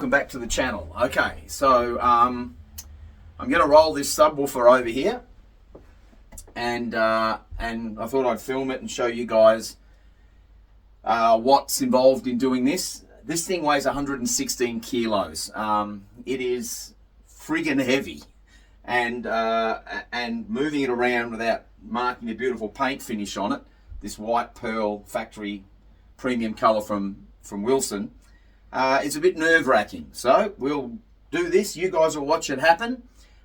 welcome back to the channel. Okay, so I'm going to roll this subwoofer over here, and I thought I'd film it and show you guys what's involved in doing this. This thing weighs 116 kilos. It is friggin' heavy, and moving it around without marking a beautiful paint finish on it, this white pearl factory premium colour from Wilson, it's a bit nerve-wracking. So we'll do this, you guys will watch it happen,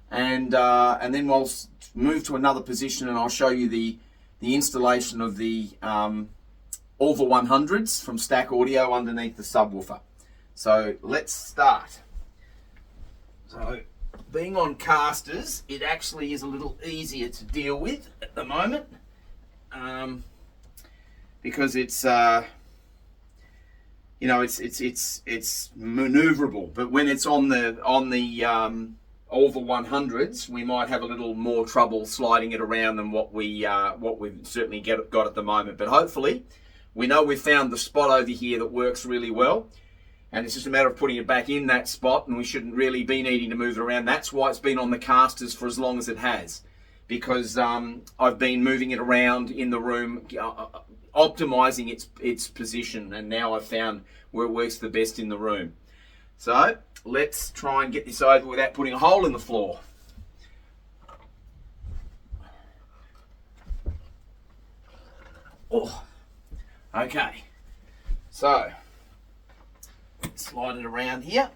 and then we'll move to another position and I'll show you the installation of the Orva 100s from Stack Audio underneath the subwoofer. So let's start. So being on casters, it actually is a little easier to deal with at the moment, because it's you know, it's maneuverable. But when it's on the Orva 100s, we might have a little more trouble sliding it around than what we've certainly got at the moment. But hopefully, we know we've found the spot over here that works really well, and it's just a matter of putting it back in that spot, and we shouldn't really be needing to move it around. That's why it's been on the casters for as long as it has, because I've been moving it around in the room, optimizing its position, and now I've found where it works the best in the room. So let's try and get this over without putting a hole in the floor. Oh, okay. So slide it around here,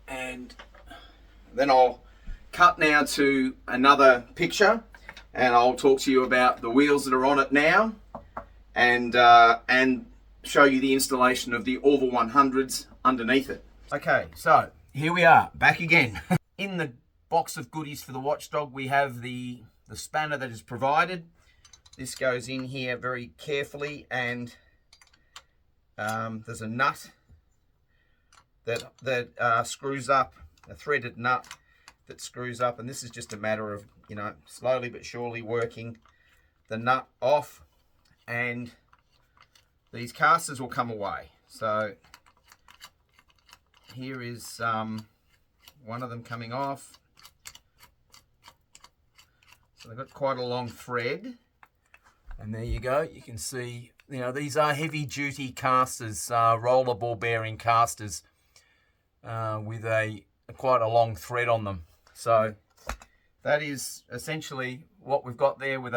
and then I'll cut now to another picture, and I'll talk to you about the wheels that are on it now, and show you the installation of the Orva 100s underneath it. Okay, so here we are, back again. In the box of goodies for the Watchdog, we have the spanner that is provided. This goes in here very carefully, and there's a nut that screws up, a threaded nut that screws up, and this is just a matter of, you know, slowly but surely working the nut off, and these casters will come away. So here is one of them coming off. So they've got quite a long thread, and there you go. You can see, you know, these are heavy duty casters, roller ball bearing casters, with quite a long thread on them. So that is essentially what we've got there with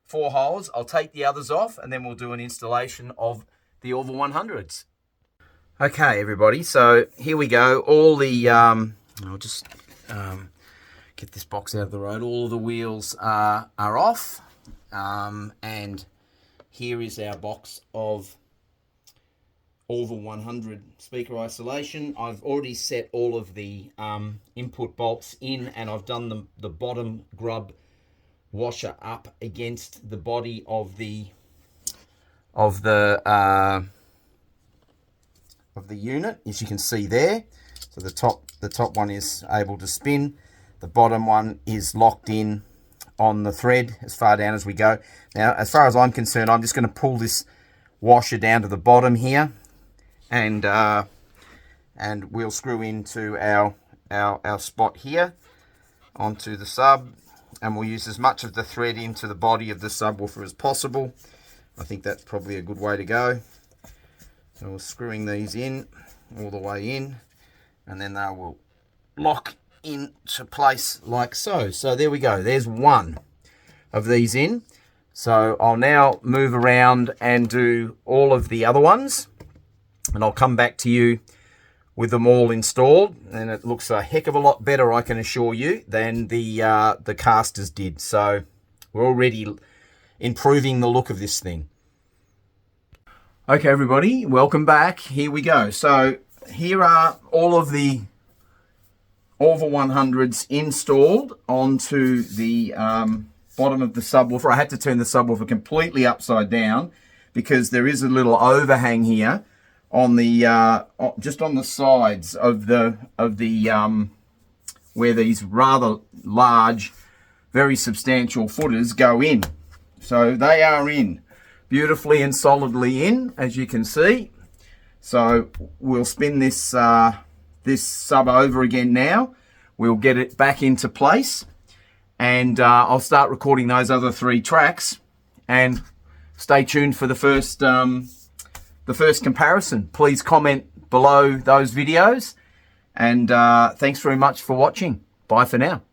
4 holes. I'll take the others off, and then we'll do an installation of the Orva 100s. Okay, everybody, so here we go. All the, I'll just get this box out of the road. All of the wheels are off, and here is our box of Orva 100 speaker isolation. I've already set all of the input bolts in, and I've done the bottom grub washer up against the body of the unit, as you can see there. So the top one is able to spin. The bottom one is locked in on the thread as far down as we go. Now, as far as I'm concerned, I'm just going to pull this washer down to the bottom here, and we'll screw into our spot here onto the sub, and we'll use as much of the thread into the body of the subwoofer as possible. I think that's probably a good way to go. So we're screwing these in all the way in, and then they will lock into place like so. So there we go. There's one of these in. So I'll now move around and do all of the other ones, and I'll come back to you with them all installed, and it looks a heck of a lot better, I can assure you, than the casters did. So we're already improving the look of this thing. Okay, everybody, welcome back. Here we go. So here are all of the Orva 100s installed onto the bottom of the subwoofer. I had to turn the subwoofer completely upside down because there is a little overhang here on the just on the sides of the where these rather large, very substantial footers go in. So they are in beautifully and solidly in, as you can see. So we'll spin this this sub over again now. We'll get it back into place, and I'll start recording those other 3 tracks, and stay tuned for the first comparison. Please comment below those videos, and thanks very much for watching. Bye for now.